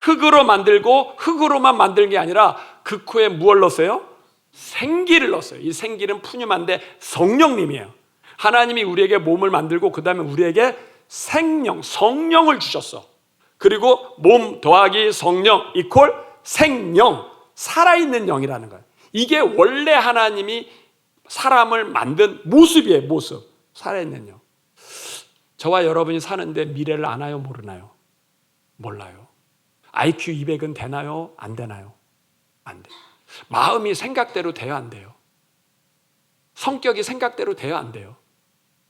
흙으로 만들고 흙으로만 만든 게 아니라 그 코에 무엇을 넣었어요? 생기를 넣었어요. 이 생기는 푸념한데 성령님이에요. 하나님이 우리에게 몸을 만들고 그 다음에 우리에게 생명, 성령을 주셨어. 그리고 몸 더하기 성령 이퀄 생령, 살아있는 영이라는 거예요. 이게 원래 하나님이 사람을 만든 모습이에요. 모습, 살아있는 영. 저와 여러분이 사는데 미래를 아나요? 모르나요? 몰라요. IQ 200은 되나요? 안 되나요? 안 돼요. 마음이 생각대로 돼요? 안 돼요? 성격이 생각대로 돼요? 안 돼요?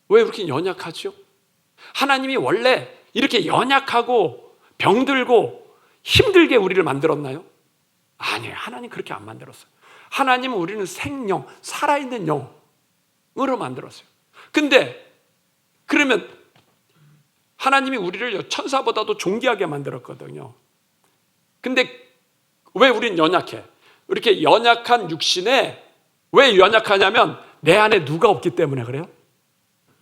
왜 그렇게 연약하죠? 하나님이 원래 이렇게 연약하고 병들고 힘들게 우리를 만들었나요? 아니에요. 하나님 그렇게 안 만들었어요. 하나님은 우리는 생명, 살아있는 영으로 만들었어요. 근데 그러면 하나님이 우리를 천사보다도 존귀하게 만들었거든요. 근데 왜 우린 연약해? 이렇게 연약한 육신에 왜 연약하냐면 내 안에 누가 없기 때문에 그래요.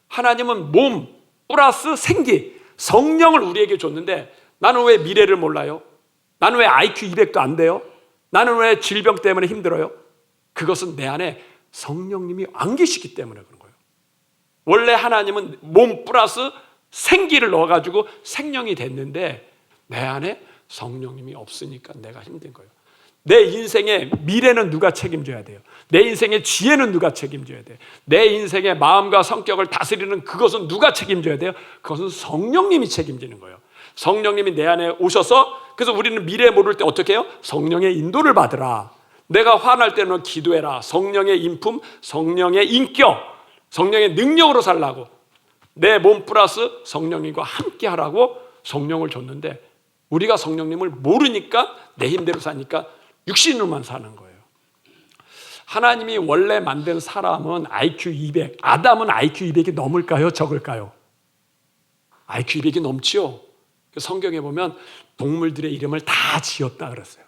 하나님은 몸 플러스 생기, 성령을 우리에게 줬는데 나는 왜 미래를 몰라요? 나는 왜 IQ 200도 안 돼요? 나는 왜 질병 때문에 힘들어요? 그것은 내 안에 성령님이 안 계시기 때문에 그런 거예요. 원래 하나님은 몸 플러스 생기를 넣어가지고 생명이 됐는데 내 안에 성령님이 없으니까 내가 힘든 거예요. 내 인생의 미래는 누가 책임져야 돼요? 내 인생의 지혜는 누가 책임져야 돼요? 내 인생의 마음과 성격을 다스리는 그것은 누가 책임져야 돼요? 그것은 성령님이 책임지는 거예요. 성령님이 내 안에 오셔서, 그래서 우리는 미래 모를 때 어떻게 해요? 성령의 인도를 받으라. 내가 화날 때는 기도해라. 성령의 인품, 성령의 인격, 성령의 능력으로 살라고. 내 몸 플러스 성령님과 함께 하라고 성령을 줬는데 우리가 성령님을 모르니까 내 힘대로 사니까 육신으로만 사는 거예요. 하나님이 원래 만든 사람은 IQ 200, 아담은 IQ 200이 넘을까요? 적을까요? IQ 200이 넘지요. 성경에 보면 동물들의 이름을 다 지었다 그랬어요.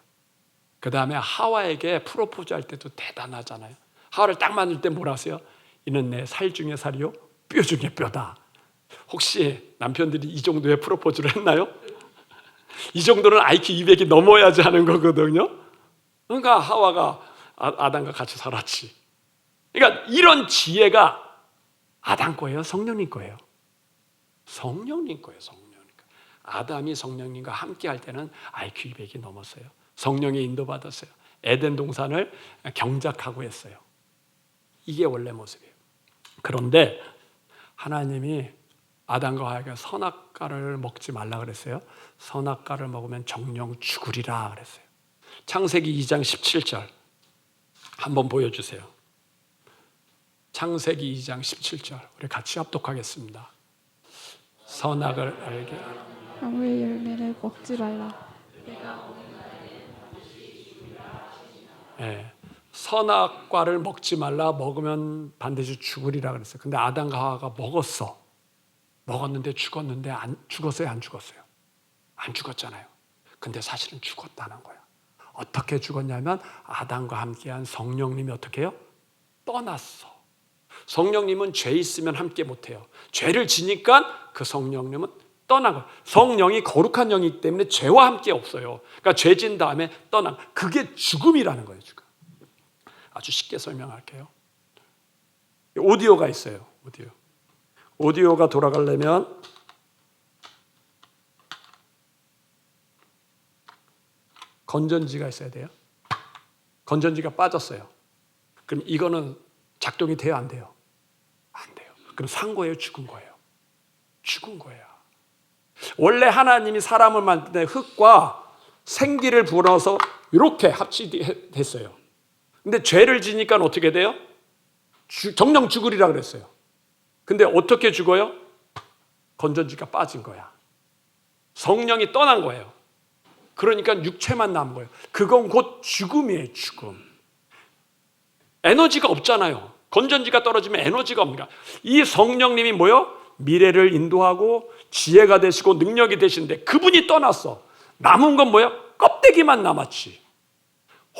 그 다음에 하와에게 프로포즈 할 때도 대단하잖아요. 하와를 딱 만들 때 뭐라 하세요? 이는 내 살 중에 살이요, 뼈 중에 뼈다. 혹시 남편들이 이 정도의 프로포즈를 했나요? 이 정도는 IQ 200이 넘어야지 하는 거거든요. 그러니까 하와가 아담과 같이 살았지. 그러니까 이런 지혜가 아담 거예요? 성령님 거예요? 성령님 거예요. 성령님 거. 아담이 성령님과 함께 할 때는 IQ 200이 넘었어요. 성령의 인도받았어요. 에덴 동산을 경작하고 했어요. 이게 원래 모습이에요. 그런데 하나님이 아담과 하와에게 선악과를 먹지 말라 그랬어요. 선악과를 먹으면 정령 죽으리라 그랬어요. 창세기 2장 17절 한번 보여주세요. 창세기 2장 17절 우리 같이 합독하겠습니다. 선악을 알게 나무의 열매를 먹지 말라. 네, 선악과를 먹지 말라. 먹으면 반드시 죽으리라 그랬어요. 근데 아담과 하와가 먹었어. 먹었는데 죽었는데 죽었어요? 안 죽었어요? 안 죽었잖아요. 근데 사실은 죽었다는 거야. 어떻게 죽었냐면 아담과 함께한 성령님이 어떻게 해요? 떠났어. 성령님은 죄 있으면 함께 못해요. 죄를 지니까 그 성령님은 떠난 거예요. 성령이 거룩한 영이기 때문에 죄와 함께 없어요. 그러니까 죄 진 다음에 떠난, 그게 죽음이라는 거예요. 죽음. 아주 쉽게 설명할게요. 오디오가 있어요. 오디오가 돌아가려면 건전지가 있어야 돼요. 건전지가 빠졌어요. 그럼 이거는 작동이 돼요? 안 돼요? 안 돼요. 그럼 산 거예요? 죽은 거예요? 죽은 거예요. 원래 하나님이 사람을 만들 때 흙과 생기를 불어서 이렇게 합치됐어요. 근데 죄를 지니까 어떻게 돼요? 정령 죽으리라 그랬어요. 근데 어떻게 죽어요? 건전지가 빠진 거야. 성령이 떠난 거예요. 그러니까 육체만 남은 거예요. 그건 곧 죽음이에요. 죽음. 에너지가 없잖아요. 건전지가 떨어지면 에너지가 없습니다. 이 성령님이 뭐요? 미래를 인도하고 지혜가 되시고 능력이 되시는데 그분이 떠났어. 남은 건 뭐예요? 껍데기만 남았지.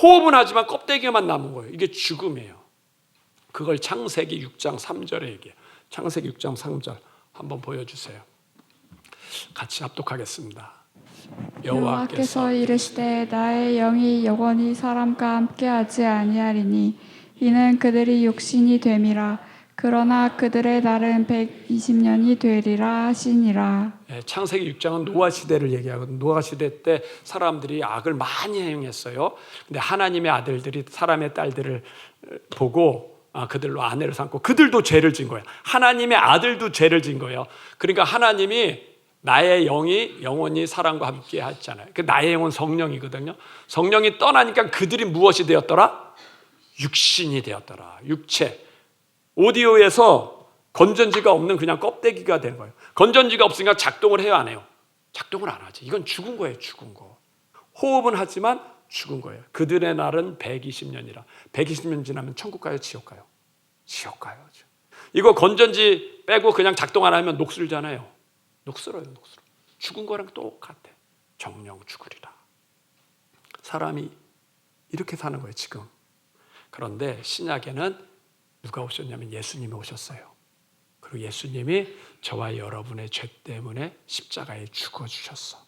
호흡은 하지만 껍데기만 남은 거예요. 이게 죽음이에요. 그걸 창세기 6장 3절에 얘기해요. 창세기 6장 3절 한번 보여주세요. 같이 합독하겠습니다. 여호와께서 이르시되 나의 영이 영원히 사람과 함께하지 아니하리니 이는 그들이 육신이 됨이라. 그러나 그들의 날은 120년이 되리라 하시니라. 창세기 6장은 노아 시대를 얘기하거든요. 노아 시대 때 사람들이 악을 많이 행했어요. 근데 하나님의 아들들이 사람의 딸들을 보고 그들로 아내를 삼고 그들도 죄를 진 거예요. 하나님의 아들도 죄를 진 거예요. 그러니까 하나님이 나의 영이 영원히 사람과 함께 하잖아요. 그 나의 영은 성령이거든요. 성령이 떠나니까 그들이 무엇이 되었더라? 육신이 되었더라. 육체. 오디오에서 건전지가 없는 그냥 껍데기가 된 거예요. 건전지가 없으니까 작동을 해요, 안 해요? 작동을 안 하지. 이건 죽은 거예요, 죽은 거. 호흡은 하지만 죽은 거예요. 그들의 날은 120년이라. 120년 지나면 천국 가요, 지옥 가요? 지옥 가요. 이거 건전지 빼고 그냥 작동 안 하면 녹슬잖아요. 녹슬어요, 녹슬어. 죽은 거랑 똑같아. 정령 죽으리라. 사람이 이렇게 사는 거예요, 지금. 그런데 신약에는 누가 오셨냐면 예수님이 오셨어요. 그리고 예수님이 저와 여러분의 죄 때문에 십자가에 죽어주셨어.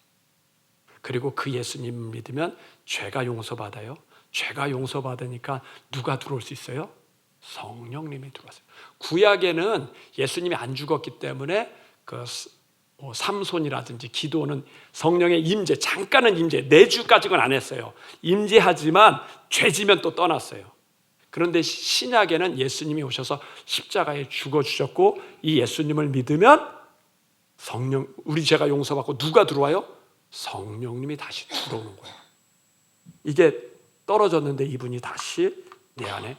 그리고 그 예수님 믿으면 죄가 용서받아요. 죄가 용서받으니까 누가 들어올 수 있어요? 성령님이 들어왔어요. 구약에는 예수님이 안 죽었기 때문에 그 삼손이라든지 기도는 성령의 임재, 잠깐은 임재, 4주까지는 안 했어요. 임재하지만 죄지면 또 떠났어요. 그런데 신약에는 예수님이 오셔서 십자가에 죽어주셨고 이 예수님을 믿으면 성령, 우리 죄가 용서받고 누가 들어와요? 성령님이 다시 들어오는 거예요. 이게 떨어졌는데 이분이 다시 내 안에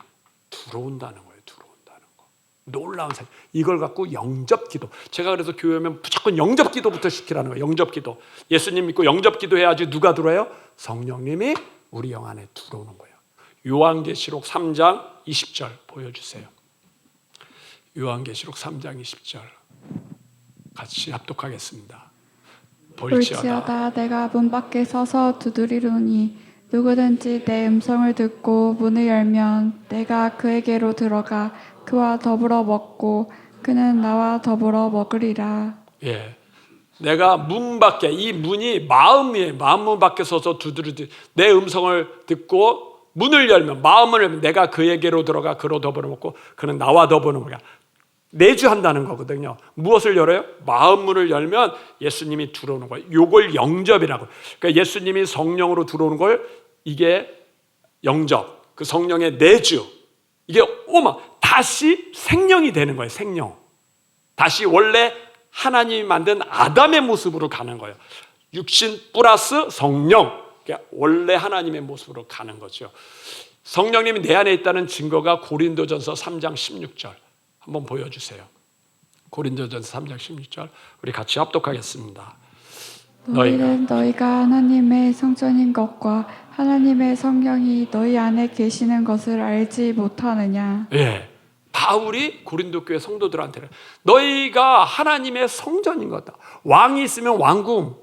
들어온다는 거예요. 들어온다는 거. 놀라운 사실. 이걸 갖고 영접기도. 제가 그래서 교회 오면 무조건 영접기도부터 시키라는 거예요. 영접기도. 예수님 믿고 영접기도 해야지 누가 들어와요? 성령님이 우리 영 안에 들어오는 거예요. 요한계시록 3장 20절 보여주세요. 요한계시록 3장 20절 같이 합독하겠습니다. 볼지어다 내가 문 밖에 서서 두드리노니 누구든지 내 음성을 듣고 문을 열면 내가 그에게로 들어가 그와 더불어 먹고 그는 나와 더불어 먹으리라. 예, 내가 문 밖에, 이 문이 마음이에요. 마음 밖에 서서 두드리듯 내 음성을 듣고 문을 열면, 마음을 열면 내가 그에게로 들어가 그로 더불어 먹고 그는 나와 더불어 먹으리라. 내주한다는 거거든요. 무엇을 열어요? 마음 문을 열면 예수님이 들어오는 거예요. 이걸 영접이라고. 그러니까 예수님이 성령으로 들어오는 걸 이게 영접, 그 성령의 내주. 이게 다시 생명이 되는 거예요. 생명. 다시 원래 하나님이 만든 아담의 모습으로 가는 거예요. 육신 플러스 성령. 그러니까 원래 하나님의 모습으로 가는 거죠. 성령님이 내 안에 있다는 증거가 고린도전서 3장 16절 한번 보여주세요. 고린도전서 3장 16절 우리 같이 합독하겠습니다. 너희는 너희가 하나님의 성전인 것과 하나님의 성령이 너희 안에 계시는 것을 알지 못하느냐. 예, 바울이 고린도 교회 성도들한테는 너희가 하나님의 성전인 거다. 왕이 있으면 왕궁,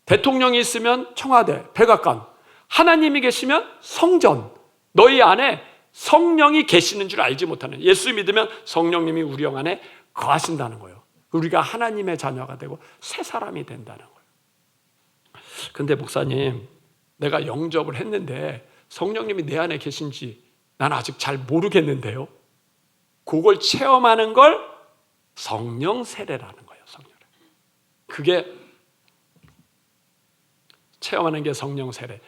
대통령이 있으면 청와대, 백악관, 하나님이 계시면 성전, 너희 안에 성령이 계시는 줄 알지 못하는, 예수 믿으면 성령님이 우리 영 안에 거하신다는 거예요. 우리가 하나님의 자녀가 되고 새 사람이 된다는 거예요. 근데 목사님, 내가 영접을 했는데 성령님이 내 안에 계신지 난 아직 잘 모르겠는데요. 그걸 체험하는 걸 성령 세례라는 거예요. 성령. 그게 체험하는 게 성령 세례.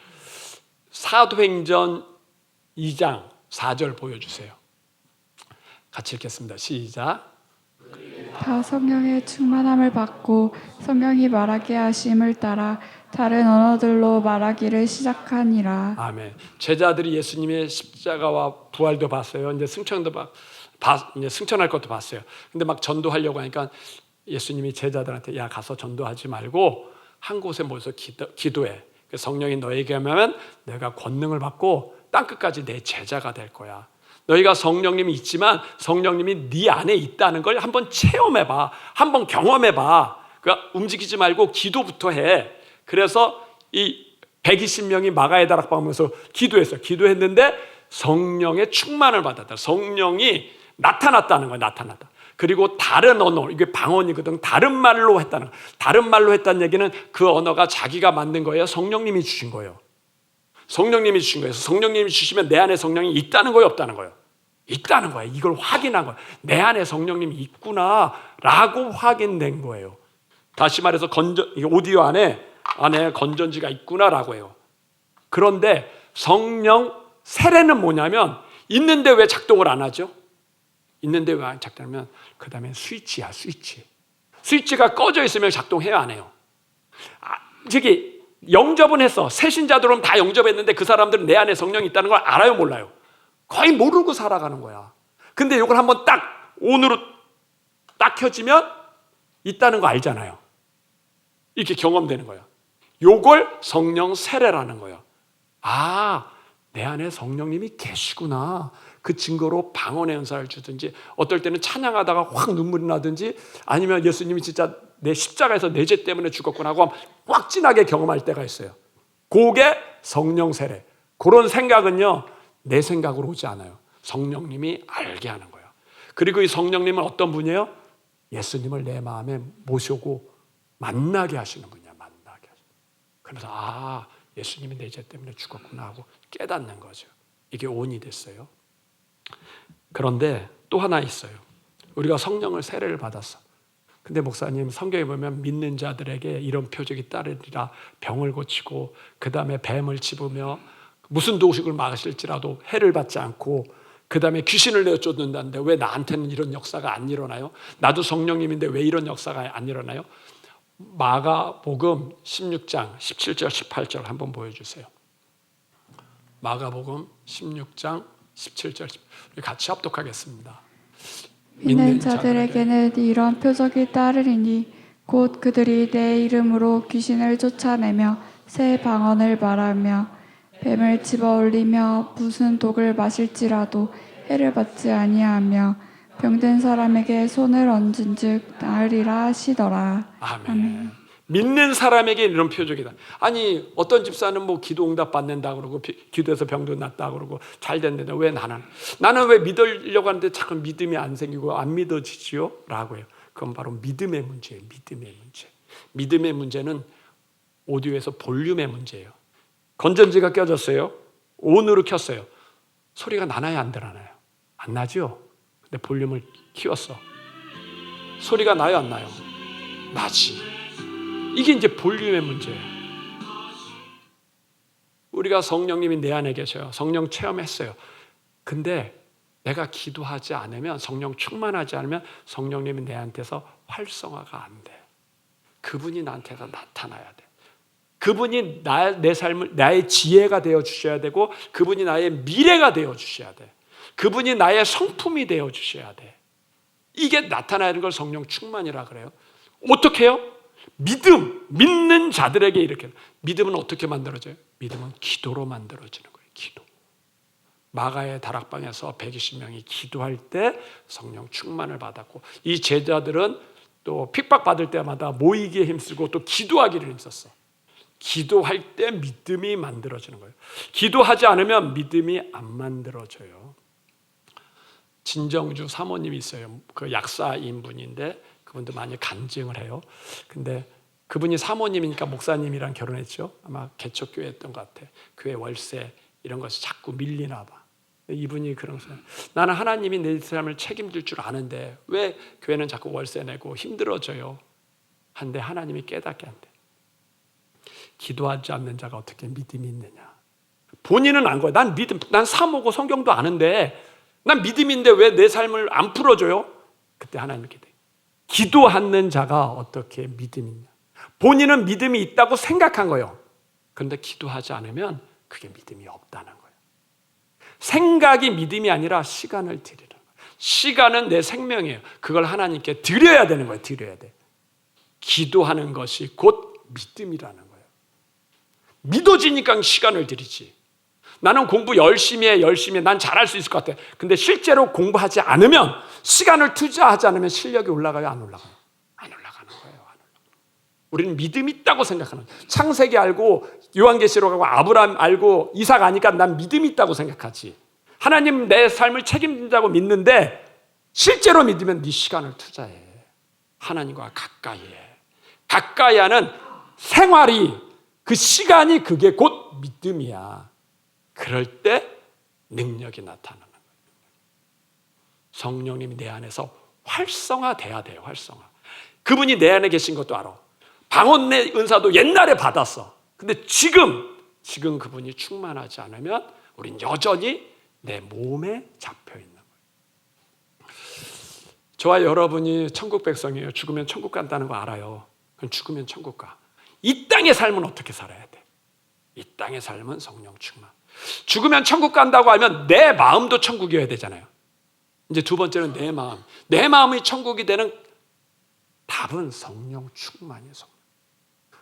사도행전 2장 4절 보여주세요. 같이 읽겠습니다. 시작. 다 성령의 충만함을 받고 성령이 말하게 하심을 따라 다른 언어들로 말하기를 시작하니라. 아멘. 제자들이 예수님의 십자가와 부활도 봤어요. 이제 승천도 이제 승천할 것도 봤어요. 근데 막 전도하려고 하니까 예수님이 제자들한테 야 가서 전도하지 말고 한 곳에 모여서 기도해. 성령이 너에게 하면 내가 권능을 받고 땅끝까지 내 제자가 될 거야. 너희가 성령님이 있지만 성령님이 네 안에 있다는 걸 한번 체험해봐. 한번 경험해봐. 그러니까 움직이지 말고 기도부터 해. 그래서 이 120명이 마가의 다락방에서 기도했어요. 기도했는데 성령의 충만을 받았다. 성령이 나타났다는 거예요. 나타났다. 그리고 다른 언어, 이게 방언이거든. 다른 말로 했다는 거예요. 다른 말로 했다는 얘기는 그 언어가 자기가 만든 거예요? 성령님이 주신 거예요? 성령님이 주신 거예요. 성령님이 주시면 내 안에 성령이 있다는 거예요? 없다는 거예요? 있다는 거예요. 이걸 확인한 거예요. 내 안에 성령님이 있구나라고 확인된 거예요. 다시 말해서 오디오 안에 건전지가 있구나라고 해요. 그런데 성령 세례는 뭐냐면 있는데 왜 작동을 안 하죠? 있는데 왜 안 작동하면 그 다음에 스위치야, 스위치. 스위치가 꺼져 있으면 작동해요, 안 해요? 저기 영접은 했어. 새신자들은 다 영접했는데 그 사람들은 내 안에 성령이 있다는 걸 알아요, 몰라요? 거의 모르고 살아가는 거야. 근데 이걸 한번 딱 온으로 딱 켜지면 있다는 거 알잖아요. 이렇게 경험되는 거야. 요걸 성령 세례라는 거예요. 내 안에 성령님이 계시구나. 그 증거로 방언의 은사를 주든지, 어떨 때는 찬양하다가 확 눈물이 나든지, 아니면 예수님이 진짜 내 십자가에서 내 죄 때문에 죽었구나 하고 확 진하게 경험할 때가 있어요. 그게 성령 세례. 그런 생각은요, 내 생각으로 오지 않아요. 성령님이 알게 하는 거예요. 그리고 이 성령님은 어떤 분이에요? 예수님을 내 마음에 모시고 만나게 하시는 분이야. 만나게 하시는. 그래서 예수님이 내 죄 때문에 죽었구나 하고 깨닫는 거죠. 이게 온이 됐어요. 그런데 또 하나 있어요. 우리가 성령을 세례를 받았어. 근데 목사님, 성경에 보면 믿는 자들에게 이런 표적이 따르리라. 병을 고치고 그 다음에 뱀을 집으며 무슨 도식을 마실지라도 해를 받지 않고 그 다음에 귀신을 내어 쫓는다는데 왜 나한테는 이런 역사가 안 일어나요? 나도 성령님인데 왜 이런 역사가 안 일어나요? 마가복음 16장 17절 18절 한번 보여주세요. 마가복음 16장 17절 우리 같이 합독하겠습니다. 믿는 자들에게는 이런 표적이 따르리니 곧 그들이 내 이름으로 귀신을 쫓아내며 새 방언을 말하며 뱀을 집어 올리며 무슨 독을 마실지라도 해를 받지 아니하며 병든 사람에게 손을 얹은즉 나으리라 하시더라. 아멘. 믿는 사람에게 이런 표적이다. 아니 어떤 집사는 뭐 기도 응답 받는다 그러고 기도해서 병도 낫다 그러고 잘 됐는데 왜 나는 왜 믿으려고 하는데 자꾸 믿음이 안 생기고 안 믿어지지요? 라고 해요. 그건 바로 믿음의 문제예요. 믿음의 문제. 믿음의 문제는 오디오에서 볼륨의 문제예요. 건전지가 껴졌어요. 온으로 켰어요. 소리가 나나요? 안 나나요? 안 나죠? 근데 볼륨을 키웠어. 소리가 나요? 안 나요? 나지. 이게 이제 볼륨의 문제예요. 우리가 성령님이 내 안에 계셔요. 성령 체험했어요. 근데 내가 기도하지 않으면, 성령 충만하지 않으면 성령님이 내한테서 활성화가 안 돼. 그분이 나한테서 나타나야 돼. 그분이 내 삶을, 나의 지혜가 되어 주셔야 되고, 그분이 나의 미래가 되어 주셔야 돼. 그분이 나의 성품이 되어 주셔야 돼. 이게 나타나는 걸 성령 충만이라 그래요. 어떻게 해요? 믿는 자들에게 이렇게. 믿음은 어떻게 만들어져요? 믿음은 기도로 만들어지는 거예요. 기도. 마가의 다락방에서 120명이 기도할 때 성령 충만을 받았고, 이 제자들은 또 핍박받을 때마다 모이기에 힘쓰고 또 기도하기를 힘썼어. 기도할 때 믿음이 만들어지는 거예요. 기도하지 않으면 믿음이 안 만들어져요. 진정주 사모님이 있어요. 그 약사인 분인데 그분도 많이 간증을 해요. 근데 그분이 사모님이니까 목사님이랑 결혼했죠. 아마 개척교회였던 것 같아. 교회 월세 이런 것이 자꾸 밀리나 봐. 이분이 그런 거예요. 나는 하나님이 내 삶을 책임질 줄 아는데 왜 교회는 자꾸 월세 내고 힘들어져요? 한데 하나님이 깨닫게 한대. 기도하지 않는 자가 어떻게 믿음이 있느냐. 본인은 안 거야. 난 사모고 성경도 아는데 난 믿음인데 왜 내 삶을 안 풀어줘요? 그때 하나님께 기도하는 자가 어떻게 믿음이 있냐. 본인은 믿음이 있다고 생각한 거예요. 그런데 기도하지 않으면 그게 믿음이 없다는 거예요. 생각이 믿음이 아니라 시간을 드리는 거예요. 시간은 내 생명이에요. 그걸 하나님께 드려야 되는 거예요. 드려야 돼. 기도하는 것이 곧 믿음이라는 거예요. 믿어지니까 시간을 드리지. 나는 공부 열심히 해. 난 잘할 수 있을 것 같아. 근데 실제로 공부하지 않으면, 시간을 투자하지 않으면 실력이 올라가요? 안 올라가요? 안 올라가는 거예요. 우리는 믿음이 있다고 생각하는 거예요. 창세기 알고 요한계시록하고 아브라함 알고 이삭 아니까 난 믿음이 있다고 생각하지. 하나님 내 삶을 책임진다고 믿는데 실제로 믿으면 네 시간을 투자해. 하나님과 가까이 해. 가까이 하는 생활이, 그 시간이 그게 곧 믿음이야. 그럴 때 능력이 나타나는 거예요. 성령님이 내 안에서 활성화돼야 돼요. 활성화. 그분이 내 안에 계신 것도 알아. 방언의 은사도 옛날에 받았어. 근데 지금 그분이 충만하지 않으면 우린 여전히 내 몸에 잡혀 있는 거예요. 저와 여러분이 천국 백성이에요. 죽으면 천국 간다는 거 알아요. 그럼 죽으면 천국 가. 이 땅의 삶은 어떻게 살아야 돼? 이 땅의 삶은 성령 충만. 죽으면 천국 간다고 하면 내 마음도 천국이어야 되잖아요. 이제 두 번째는 내 마음. 내 마음이 천국이 되는 답은 성령 충만이에요.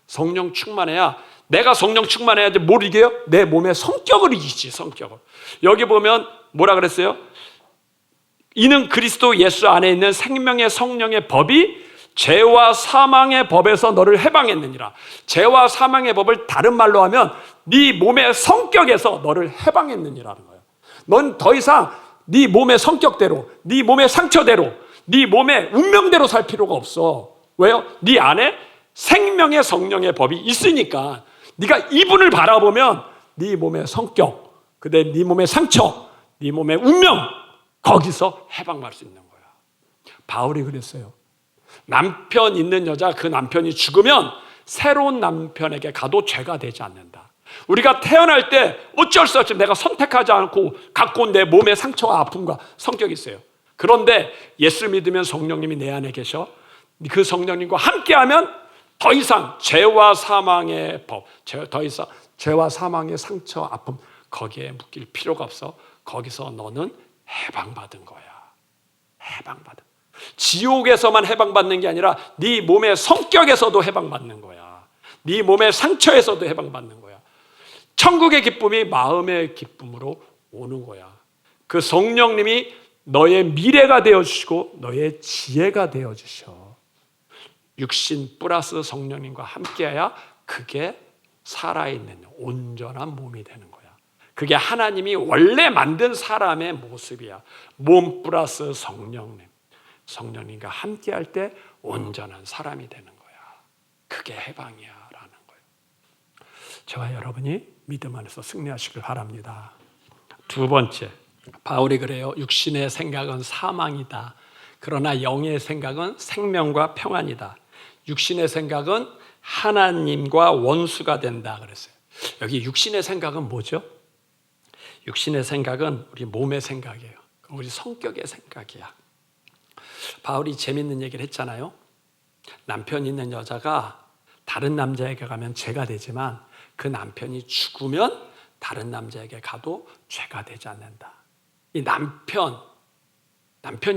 성령 충만해야, 내가 성령 충만해야지 뭘 이겨요? 내 몸의 성격을 이기지. 성격을. 여기 보면 뭐라 그랬어요? 이는 그리스도 예수 안에 있는 생명의 성령의 법이 죄와 사망의 법에서 너를 해방했느니라. 죄와 사망의 법을 다른 말로 하면 네 몸의 성격에서 너를 해방했느니라는 거예요. 넌 더 이상 네 몸의 성격대로, 네 몸의 상처대로, 네 몸의 운명대로 살 필요가 없어. 왜요? 네 안에 생명의 성령의 법이 있으니까 네가 이분을 바라보면 네 몸의 성격, 그다음에 네 몸의 상처, 네 몸의 운명, 거기서 해방받을 수 있는 거야. 바울이 그랬어요. 남편 있는 여자, 그 남편이 죽으면 새로운 남편에게 가도 죄가 되지 않는다. 우리가 태어날 때 어쩔 수 없이 내가 선택하지 않고 갖고 온 내 몸의 상처와 아픔과 성격이 있어요. 그런데 예수를 믿으면 성령님이 내 안에 계셔. 그 성령님과 함께하면 더 이상 죄와 사망의 법, 더 이상 죄와 사망의 상처, 아픔, 거기에 묶일 필요가 없어. 거기서 너는 해방받은 거야. 해방받은. 지옥에서만 해방받는 게 아니라 네 몸의 성격에서도 해방받는 거야. 네 몸의 상처에서도 해방받는 거야. 천국의 기쁨이 마음의 기쁨으로 오는 거야. 그 성령님이 너의 미래가 되어주시고 너의 지혜가 되어주셔. 육신 플러스 성령님과 함께해야 그게 살아있는 온전한 몸이 되는 거야. 그게 하나님이 원래 만든 사람의 모습이야. 몸 플러스 성령님. 성령님과 함께할 때 온전한 사람이 되는 거야. 그게 해방이야 라는 거예요. 저와 여러분이 믿음 안에서 승리하시길 바랍니다. 두 번째, 바울이 그래요. 육신의 생각은 사망이다. 그러나 영의 생각은 생명과 평안이다. 육신의 생각은 하나님과 원수가 된다 그랬어요. 여기 육신의 생각은 뭐죠? 육신의 생각은 우리 몸의 생각이에요. 우리 성격의 생각이야. 바울이 재밌는 얘기를 했잖아요. 남편 있는 여자가 다른 남자에게 가면 죄가 되지만 그 남편이 죽으면 다른 남자에게 가도 죄가 되지 않는다. 이 남편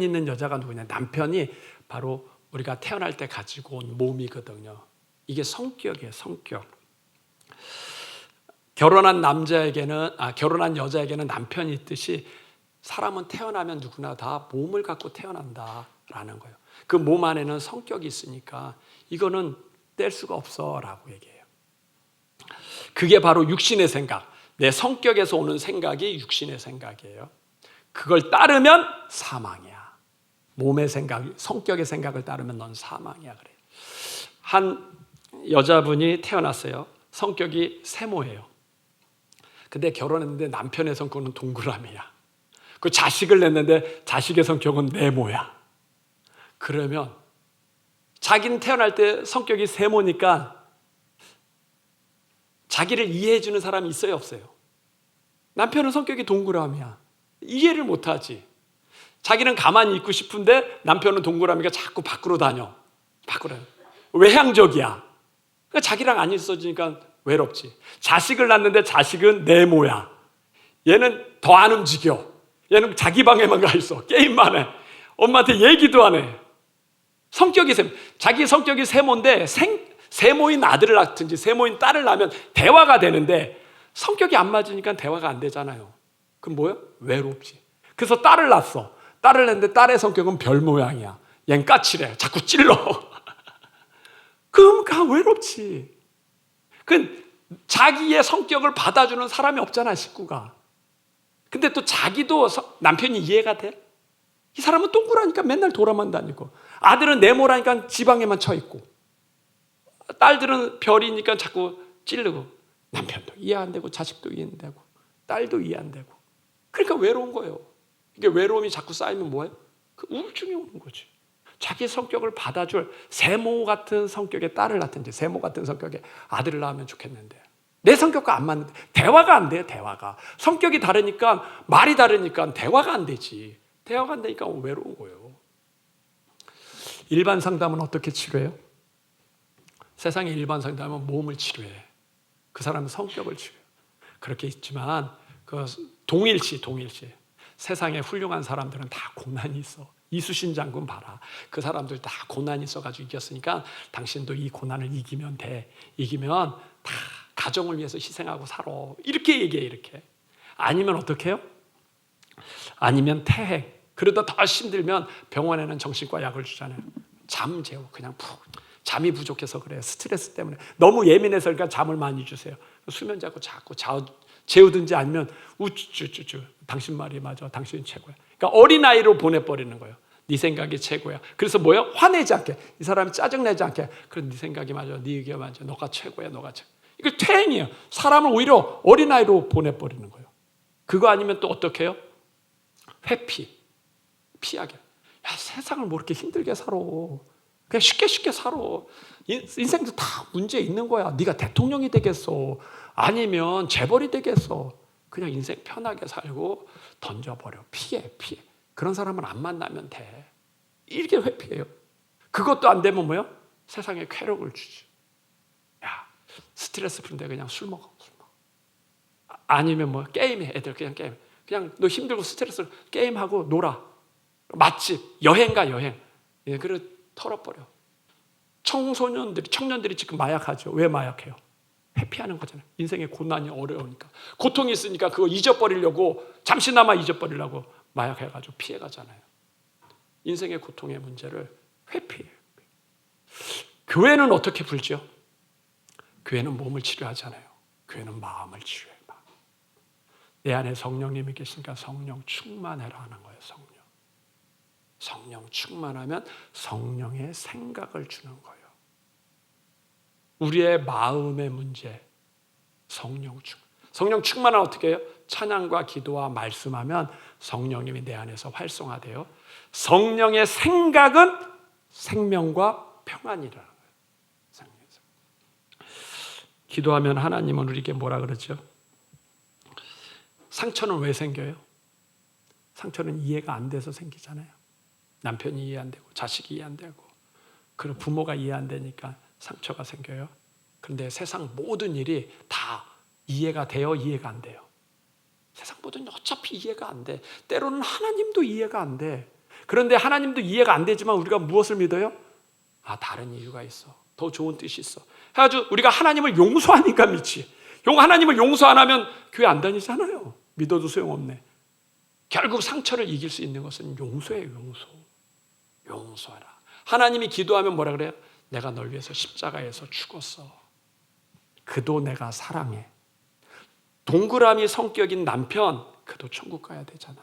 있는 여자가 누구냐? 남편이 바로 우리가 태어날 때 가지고 온 몸이거든요. 이게 성격이에요. 성격. 결혼한 여자에게는 남편이 있듯이 사람은 태어나면 누구나 다 몸을 갖고 태어난다라는 거예요. 그 몸 안에는 성격이 있으니까 이거는 뗄 수가 없어라고 얘기해요. 그게 바로 육신의 생각. 내 성격에서 오는 생각이 육신의 생각이에요. 그걸 따르면 사망이야. 몸의 생각, 성격의 생각을 따르면 넌 사망이야 그래요. 한 여자분이 태어났어요. 성격이 세모예요. 근데 결혼했는데 남편의 성격은 동그라미야. 그 자식을 냈는데 자식의 성격은 네모야. 그러면 자기는 태어날 때 성격이 세모니까 자기를 이해해 주는 사람이 있어요, 없어요? 남편은 성격이 동그라미야. 이해를 못하지. 자기는 가만히 있고 싶은데 남편은 동그라미가 자꾸 밖으로 다녀. 밖으로. 외향적이야. 그러니까 자기랑 안 있어지니까 외롭지. 자식을 낳는데 자식은 네모야. 얘는 더 안 움직여. 얘는 자기 방에만 가 있어. 게임만 해. 엄마한테 얘기도 안 해. 성격이 세모. 자기 성격이 세모인데 세모인 아들을 낳든지 세모인 딸을 낳으면 대화가 되는데 성격이 안 맞으니까 대화가 안 되잖아요. 그럼 뭐예요? 외롭지. 그래서 딸을 낳았어. 딸을 낳는데 딸의 성격은 별 모양이야. 얜 까칠해. 자꾸 찔러. 그럼 외롭지. 자기의 성격을 받아주는 사람이 없잖아, 식구가. 근데 또 자기도 남편이 이해가 돼? 이 사람은 동그라니까 맨날 돌아만 다니고, 아들은 네모라니까 지방에만 쳐 있고, 딸들은 별이니까 자꾸 찌르고, 남편도 이해 안 되고 자식도 이해 안 되고 딸도 이해 안 되고. 그러니까 외로운 거예요. 이게 외로움이 자꾸 쌓이면 뭐예요? 그 우울증이 오는 거지. 자기 성격을 받아줄 세모 같은 성격의 딸을 낳든지 세모 같은 성격의 아들을 낳으면 좋겠는데, 내 성격과 안 맞는데 대화가 안 돼요. 대화가 성격이 다르니까, 말이 다르니까 대화가 안 되지. 대화가 안 되니까 외로운 거예요. 일반 상담은 어떻게 치료해요? 세상의 일반 상담은 몸을 치료해. 그 사람은 성격을 치료해요. 그렇게 있지만 그 동일시 세상에 훌륭한 사람들은 다 고난이 있어. 이수신 장군 봐라. 그 사람들 다 고난이 있어가지고 이겼으니까 당신도 이 고난을 이기면 돼. 이기면 다 가정을 위해서 희생하고 살아. 이렇게 얘기해. 이렇게. 아니면 어떻게 해요? 아니면 퇴행. 그러다 더 힘들면 병원에는 정신과 약을 주잖아요. 잠 재워. 그냥 푹. 잠이 부족해서 그래요. 스트레스 때문에. 너무 예민해서 그러니까 잠을 많이 주세요. 수면 자꾸 재우든지 아니면 우쭈쭈쭈. 당신 말이 맞아. 당신이 최고야. 그러니까 어린아이로 보내버리는 거예요. 네 생각이 최고야. 그래서 뭐예요? 화내지 않게. 이 사람이 짜증내지 않게. 그럼 네 생각이 맞아. 네 의견이 맞아. 너가 최고야. 너가 최고. 이거 퇴행이에요. 사람을 오히려 어린아이로 보내버리는 거예요. 그거 아니면 또 어떻게 해요? 회피. 피하게. 야, 세상을 뭐 이렇게 힘들게 살아. 그냥 쉽게 살아. 인생도 다 문제 있는 거야. 네가 대통령이 되겠어. 아니면 재벌이 되겠어. 그냥 인생 편하게 살고 던져버려. 피해. 그런 사람은 안 만나면 돼. 이렇게 회피해요. 그것도 안 되면 뭐예요? 세상에 쾌락을 주지. 야, 스트레스 푸는데 그냥 술 먹어. 아니면 뭐 게임해. 애들 그냥 게임. 그냥 너 힘들고 스트레스 게임하고 놀아. 맛집, 여행 가. 예, 그래 털어버려. 청년들이 지금 마약하죠. 왜 마약해요? 회피하는 거잖아요. 인생의 고난이 어려우니까. 고통이 있으니까 그거 잊어버리려고, 잠시나마 잊어버리려고 마약해가지고 피해가잖아요. 인생의 고통의 문제를 회피해요. 교회는 어떻게 풀죠? 교회는 몸을 치료하잖아요. 교회는 마음을 치료해요. 내 안에 성령님이 계시니까 성령 충만해라 하는 거예요. 성령 충만하면 성령의 생각을 주는 거예요. 우리의 마음의 문제, 성령 충만하면 어떻게 해요? 찬양과 기도와 말씀하면 성령님이 내 안에서 활성화돼요. 성령의 생각은 생명과 평안이라는 거예요. 기도하면 하나님은 우리에게 뭐라 그러죠? 상처는 왜 생겨요? 상처는 이해가 안 돼서 생기잖아요. 남편이 이해 안 되고 자식이 이해 안 되고 그리고 부모가 이해 안 되니까 상처가 생겨요. 그런데 세상 모든 일이 다 이해가 돼요? 이해가 안 돼요? 세상 모든 일 어차피 이해가 안 돼. 때로는 하나님도 이해가 안 돼. 그런데 하나님도 이해가 안 되지만 우리가 무엇을 믿어요? 다른 이유가 있어. 더 좋은 뜻이 있어. 해가지고 우리가 하나님을 용서하니까 믿지. 하나님을 용서 안 하면 교회 안 다니잖아요. 믿어도 소용없네. 결국 상처를 이길 수 있는 것은 용서예요. 용서하라. 하나님이 기도하면 뭐라 그래요? 내가 널 위해서 십자가에서 죽었어. 그도 내가 사랑해. 동그라미 성격인 남편, 그도 천국 가야 되잖아.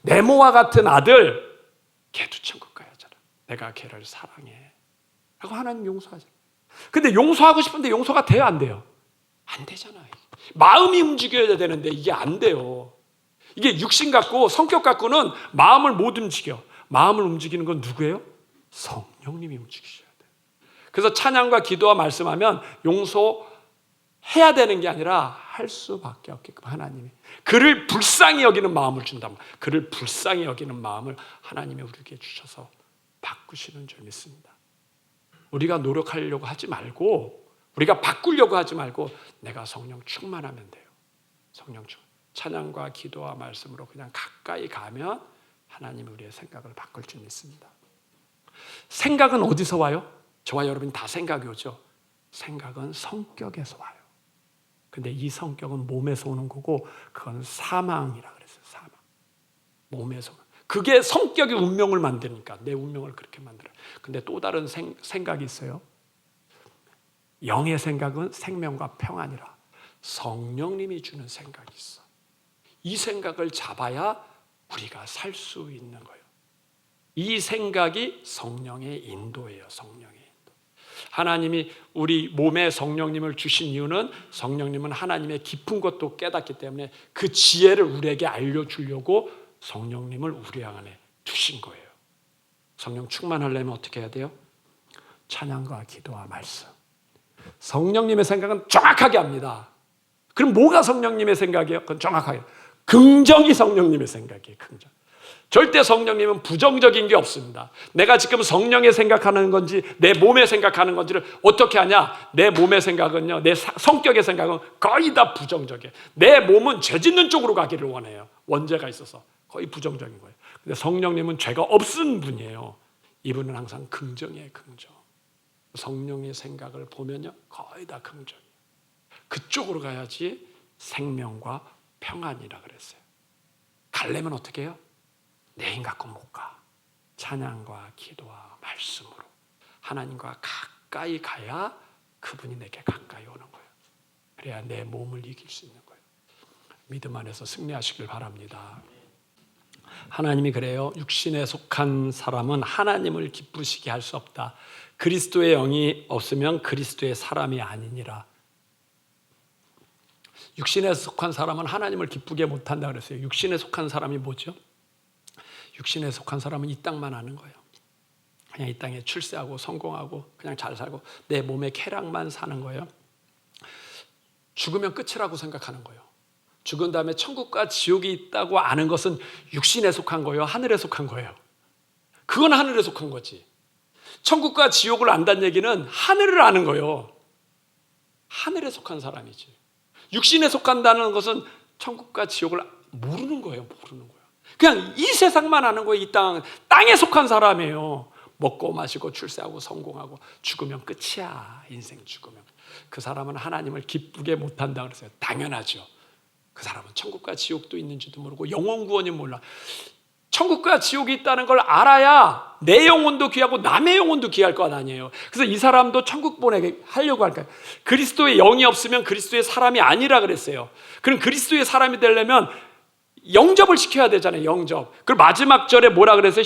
네모와 같은 아들, 걔도 천국 가야 되잖아. 내가 걔를 사랑해. 라고 하나님 용서하잖아. 근데 용서하고 싶은데 용서가 돼요? 안 돼요? 안 되잖아요. 마음이 움직여야 되는데 이게 안 돼요. 이게 육신 갖고 성격 갖고는 마음을 못 움직여. 마음을 움직이는 건 누구예요? 성령님이 움직이셔야 돼요. 그래서 찬양과 기도와 말씀하면 용서해야 되는 게 아니라 할 수밖에 없게끔 하나님이 그를 불쌍히 여기는 마음을 준다면, 그를 불쌍히 여기는 마음을 하나님이 우리에게 주셔서 바꾸시는 줄 믿습니다. 우리가 노력하려고 하지 말고, 우리가 바꾸려고 하지 말고 내가 성령 충만하면 돼요. 성령 충만. 찬양과 기도와 말씀으로 그냥 가까이 가면 하나님이 우리의 생각을 바꿀 줄 믿습니다. 생각은 어디서 와요? 저와 여러분이 다 생각이 오죠. 생각은 성격에서 와요. 근데 이 성격은 몸에서 오는 거고, 그건 사망이라 그랬어요. 사망. 몸에서. 그게 성격이 운명을 만드니까, 내 운명을 그렇게 만들어요. 근데 또 다른 생각이 있어요. 영의 생각은 생명과 평안이라. 성령님이 주는 생각이 있어. 이 생각을 잡아야 우리가 살 수 있는 거예요. 이 생각이 성령의 인도예요. 성령의 인도. 하나님이 우리 몸에 성령님을 주신 이유는 성령님은 하나님의 깊은 것도 깨닫기 때문에 그 지혜를 우리에게 알려주려고 성령님을 우리 안에 두신 거예요. 성령 충만하려면 어떻게 해야 돼요? 찬양과 기도와 말씀. 성령님의 생각은 정확하게 합니다. 그럼 뭐가 성령님의 생각이에요? 그건 정확하게. 긍정이 성령님의 생각이에요. 긍정. 절대 성령님은 부정적인 게 없습니다. 내가 지금 성령의 생각하는 건지 내 몸의 생각하는 건지를 어떻게 하냐? 내 몸의 생각은요, 내 성격의 생각은 거의 다 부정적이에요. 내 몸은 죄 짓는 쪽으로 가기를 원해요. 원죄가 있어서 거의 부정적인 거예요. 근데 성령님은 죄가 없은 분이에요. 이분은 항상 긍정이에요. 긍정. 성령의 생각을 보면요, 거의 다 긍정이에요. 그쪽으로 가야지 생명과 평안이라 그랬어요. 가려면 어떻게 해요? 내 힘 갖고 못 가. 찬양과 기도와 말씀으로 하나님과 가까이 가야 그분이 내게 가까이 오는 거예요. 그래야 내 몸을 이길 수 있는 거예요. 믿음 안에서 승리하시길 바랍니다. 하나님이 그래요. 육신에 속한 사람은 하나님을 기쁘시게 할 수 없다. 그리스도의 영이 없으면 그리스도의 사람이 아니니라. 육신에 속한 사람은 하나님을 기쁘게 못한다 그랬어요. 육신에 속한 사람이 뭐죠? 육신에 속한 사람은 이 땅만 아는 거예요. 그냥 이 땅에 출세하고 성공하고 그냥 잘 살고 내 몸의 쾌락만 사는 거예요. 죽으면 끝이라고 생각하는 거예요. 죽은 다음에 천국과 지옥이 있다고 아는 것은 육신에 속한 거예요? 하늘에 속한 거예요? 그건 하늘에 속한 거지. 천국과 지옥을 안다는 얘기는 하늘을 아는 거예요. 하늘에 속한 사람이지. 육신에 속한다는 것은 천국과 지옥을 모르는 거예요. 모르는 거예요. 그냥 이 세상만 아는 거예요. 이 땅에 속한 사람이에요. 먹고 마시고 출세하고 성공하고 죽으면 끝이야. 인생 죽으면. 그 사람은 하나님을 기쁘게 못한다 그랬어요. 당연하죠. 그 사람은 천국과 지옥도 있는지도 모르고 영원 구원이 몰라. 천국과 지옥이 있다는 걸 알아야 내 영혼도 귀하고 남의 영혼도 귀할 것 아니에요. 그래서 이 사람도 천국 보내게 하려고 할까요? 그리스도의 영이 없으면 그리스도의 사람이 아니라 그랬어요. 그럼 그리스도의 사람이 되려면 영접을 시켜야 되잖아요. 영접. 그리고 마지막 절에 뭐라 그랬어요?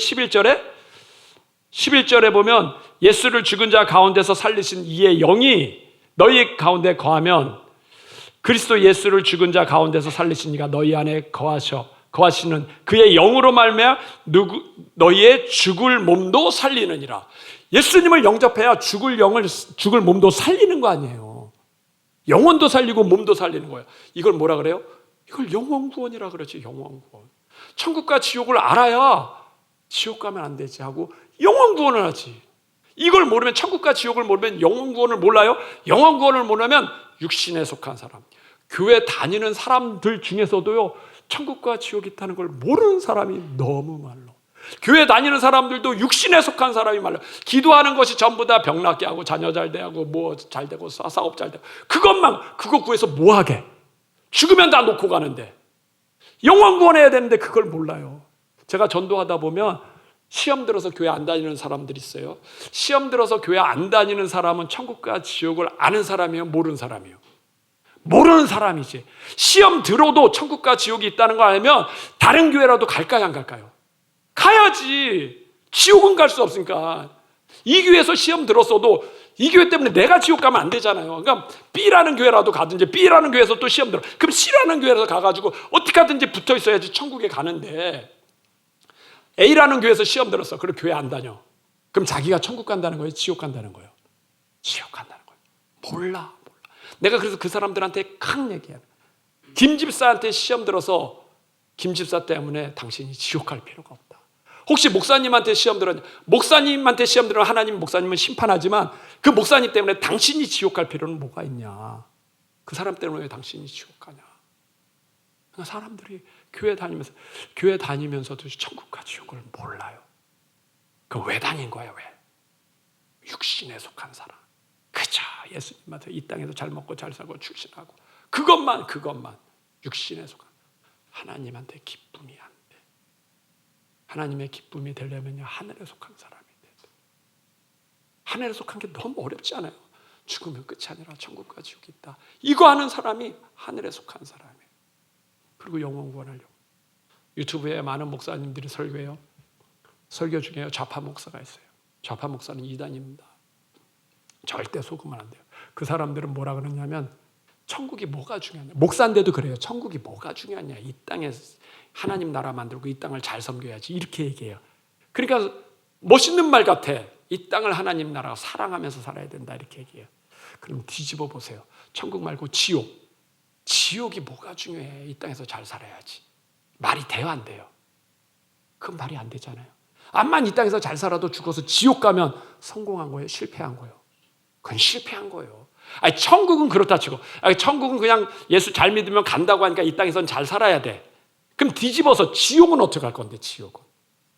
11절에 보면 예수를 죽은 자 가운데서 살리신 이의 영이 너희 가운데 거하면 그리스도 예수를 죽은 자 가운데서 살리신 이가 너희 안에 거하시는 그의 영으로 말미암아 너희의 죽을 몸도 살리느니라. 예수님을 영접해야 죽을 몸도 살리는 거 아니에요. 영혼도 살리고 몸도 살리는 거예요. 이걸 뭐라 그래요? 이걸 영원 구원이라 그러지. 영원 구원. 천국과 지옥을 알아야 지옥 가면 안 되지 하고 영원 구원을 하지. 이걸 모르면, 천국과 지옥을 모르면 영원 구원을 몰라요. 영원 구원을 모르면 육신에 속한 사람, 교회 다니는 사람들 중에서도요, 천국과 지옥이 있다는 걸 모르는 사람이 너무 많아. 교회 다니는 사람들도 육신에 속한 사람이 많아. 기도하는 것이 전부 다 병 낫게 하고 자녀 잘 되고 뭐 잘 되고 사업 잘 되고 그거 구해서 뭐 하게? 죽으면 다 놓고 가는데 영원 구원해야 되는데 그걸 몰라요. 제가 전도하다 보면 시험 들어서 교회 안 다니는 사람들이 있어요. 시험 들어서 교회 안 다니는 사람은 천국과 지옥을 아는 사람이에요? 모르는 사람이에요? 모르는 사람이지. 시험 들어도 천국과 지옥이 있다는 거 알면 다른 교회라도 갈까요, 안 갈까요? 가야지. 지옥은 갈 수 없으니까. 이 교회에서 시험 들었어도 이 교회 때문에 내가 지옥 가면 안 되잖아요. 그러니까 B라는 교회라도 가든지, B라는 교회에서 또 시험 들어. 그럼 C라는 교회에서 가가지고 어떻게 하든지 붙어 있어야지 천국에 가는데, A라는 교회에서 시험 들었어. 그럼 교회 안 다녀. 그럼 자기가 천국 간다는 거예요? 지옥 간다는 거예요? 지옥 간다는 거예요. 몰라. 내가 그래서 그 사람들한테 강 얘기해요. 김 집사한테 시험 들어서 김 집사 때문에 당신이 지옥 갈 필요가 없다. 혹시 목사님한테 시험 들었냐? 목사님한테 시험 들어 하나님 목사님은 심판하지만 그 목사님 때문에 당신이 지옥 갈 필요는 뭐가 있냐? 그 사람 때문에 왜 당신이 지옥 가냐? 그러니까 사람들이 교회 다니면서도 천국과 지옥을 몰라요. 그 왜 다닌 거야? 왜? 육신에 속한 사람. 그저 예수님한테 이 땅에서 잘 먹고 잘 살고 출신하고 그것만 육신에 속한 하나님한테 기쁨이 안 돼. 하나님의 기쁨이 되려면요, 하늘에 속한 사람이 돼. 하늘에 속한 게 너무 어렵지 않아요? 죽으면 끝이 아니라 천국과 지옥이 있다. 이거 하는 사람이 하늘에 속한 사람이에요. 그리고 영원 구원하려고. 유튜브에 많은 목사님들이 설교해요. 설교 중에 좌파 목사가 있어요. 좌파 목사는 이단입니다. 절대 속으면 안 돼요. 그 사람들은 뭐라 그러냐면 천국이 뭐가 중요하냐. 목사인데도 그래요. 천국이 뭐가 중요하냐. 이 땅에 하나님 나라 만들고 이 땅을 잘 섬겨야지. 이렇게 얘기해요. 그러니까 멋있는 말 같아. 이 땅을 하나님 나라가 사랑하면서 살아야 된다. 이렇게 얘기해요. 그럼 뒤집어 보세요. 천국 말고 지옥. 지옥이 뭐가 중요해. 이 땅에서 잘 살아야지. 말이 돼요, 안 돼요? 그건 말이 안 되잖아요. 암만 이 땅에서 잘 살아도 죽어서 지옥 가면 성공한 거예요? 실패한 거예요? 그건 실패한 거예요. 아니, 천국은 그렇다 치고, 아니, 천국은 그냥 예수 잘 믿으면 간다고 하니까 이 땅에서는 잘 살아야 돼. 그럼 뒤집어서 지옥은 어떻게 할 건데, 지옥은?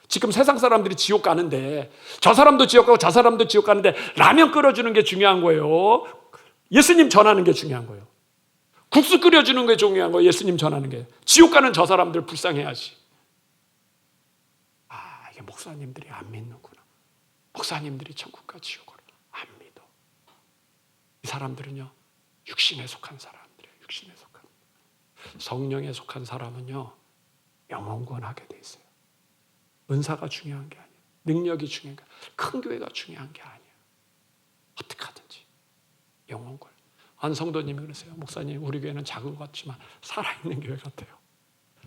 지금 세상 사람들이 지옥 가는데, 저 사람도 지옥 가고 저 사람도 지옥 가는데, 라면 끓여주는 게 중요한 거예요. 예수님 전하는 게 중요한 거예요. 국수 끓여주는 게 중요한 거예요. 예수님 전하는 게. 지옥 가는 저 사람들 불쌍해야지. 아, 이게 목사님들이 안 믿는구나. 목사님들이 천국과 지옥을 안 믿어. 이 사람들은요, 육신에 속한 사람들이에요. 육신에 속한. 성령에 속한 사람은요, 영원권하게 돼 있어요. 은사가 중요한 게 아니에요. 능력이 중요한 게 아니에요. 큰 교회가 중요한 게 아니에요. 어떻게 하든지 영원권. 한 성도님이 그러세요. 목사님, 우리 교회는 작은 것 같지만 살아있는 교회 같아요.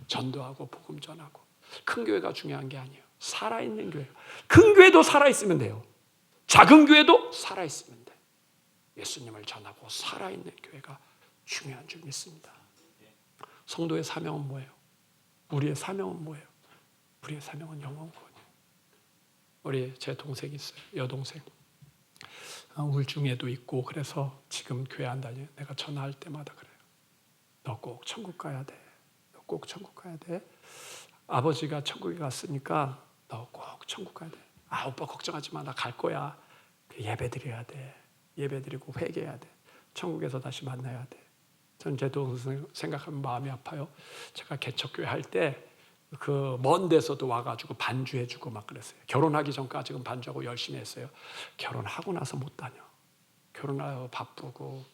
전도하고 복음 전하고. 큰 교회가 중요한 게 아니에요. 살아있는 교회. 큰 교회도 살아있으면 돼요. 작은 교회도 살아있으면 돼. 예수님을 전하고 살아있는 교회가 중요한 줄 믿습니다. 성도의 사명은 뭐예요? 우리의 사명은 뭐예요? 우리의 사명은 영원권이에요. 우리 제 동생이 있어요. 여동생. 우울증에도 있고 그래서 지금 교회 안 다녀요. 내가 전화할 때마다 그래요. 너 꼭 천국 가야 돼. 너 꼭 천국 가야 돼. 아버지가 천국에 갔으니까 너 꼭 천국 가야 돼. 아, 오빠 걱정하지 마. 나 갈 거야. 예배 드려야 돼. 예배 드리고 회개해야 돼. 천국에서 다시 만나야 돼. 전 제 동생 생각하면 마음이 아파요. 제가 개척교회 할 때 그 먼 데서도 와가지고 반주해주고 막 그랬어요. 결혼하기 전까지는 반주하고 열심히 했어요. 결혼하고 나서 못 다녀. 결혼하고 바쁘고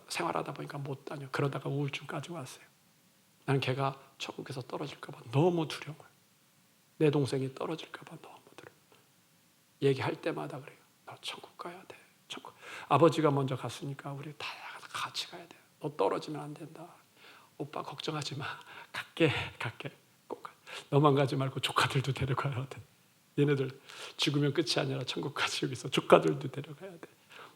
생활하다 보니까 못 다녀. 그러다가 우울증까지 왔어요. 나는 걔가 천국에서 떨어질까 봐 너무 두려운 거예요. 내 동생이 떨어질까 봐 너무 두려워. 얘기할 때마다 그래요. 너 천국 가야 돼. 천국. 아버지가 먼저 갔으니까 우리 다 같이 가야 돼. 너 떨어지면 안 된다. 오빠 걱정하지 마. 갈게. 꼭 가. 너만 가지 말고 조카들도 데려가야 돼. 얘네들 죽으면 끝이 아니라 천국까지 여기서 조카들도 데려가야 돼.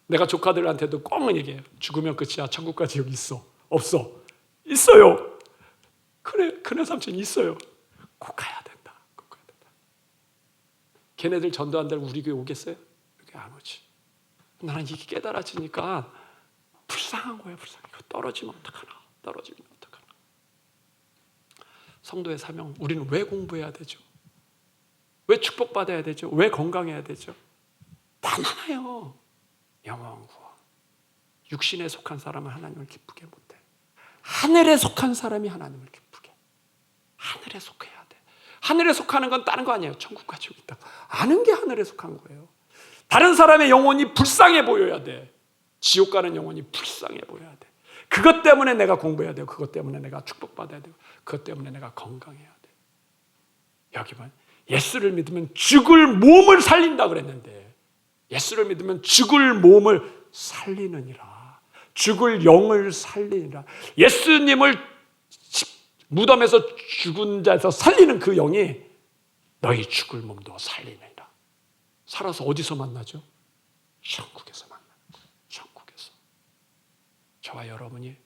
내가 조카들한테도 꼭 얘기해요. 죽으면 끝이야. 천국까지 여기 있어. 없어. 있어요. 그래, 큰애 삼촌 있어요. 꼭 가야 된다. 꼭 가야 된다. 걔네들 전도한다고 우리 교회 오겠어요? 여기 안 오지. 나는 이게 깨달아지니까 불쌍한 거예요. 불쌍해. 떨어지면 어떡하나. 떨어지면 어떡하나. 성도의 사명, 우리는 왜 공부해야 되죠? 왜 축복받아야 되죠? 왜 건강해야 되죠? 단 하나요. 영원 구원. 육신에 속한 사람은 하나님을 기쁘게 못해. 하늘에 속한 사람이 하나님을 기쁘게. 하늘에 속해야 돼. 하늘에 속하는 건 다른 거 아니에요. 천국과 지옥 있다. 아는 게 하늘에 속한 거예요. 다른 사람의 영혼이 불쌍해 보여야 돼. 지옥 가는 영혼이 불쌍해 보여야 돼. 그것 때문에 내가 공부해야 돼요. 그것 때문에 내가 축복받아야 돼요. 그것 때문에 내가 건강해야 돼. 여기 봐. 예수를 믿으면 죽을 몸을 살린다 그랬는데 예수를 믿으면 죽을 몸을 살리느니라. 죽을 영을 살리니라. 예수님을 무덤에서 죽은 자에서 살리는 그 영이 너희 죽을 몸도 살리느니라. 살아서 어디서 만나죠? 천국에서 만나는 거예요. 천국에서. 저와 여러분이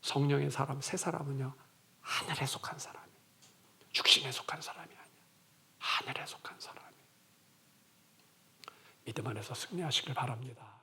성령의 사람, 새 사람은요, 하늘에 속한 사람이에요. 육신에 속한 사람이 아니야. 하늘에 속한 사람이에요. 믿음 안에서 승리하시길 바랍니다.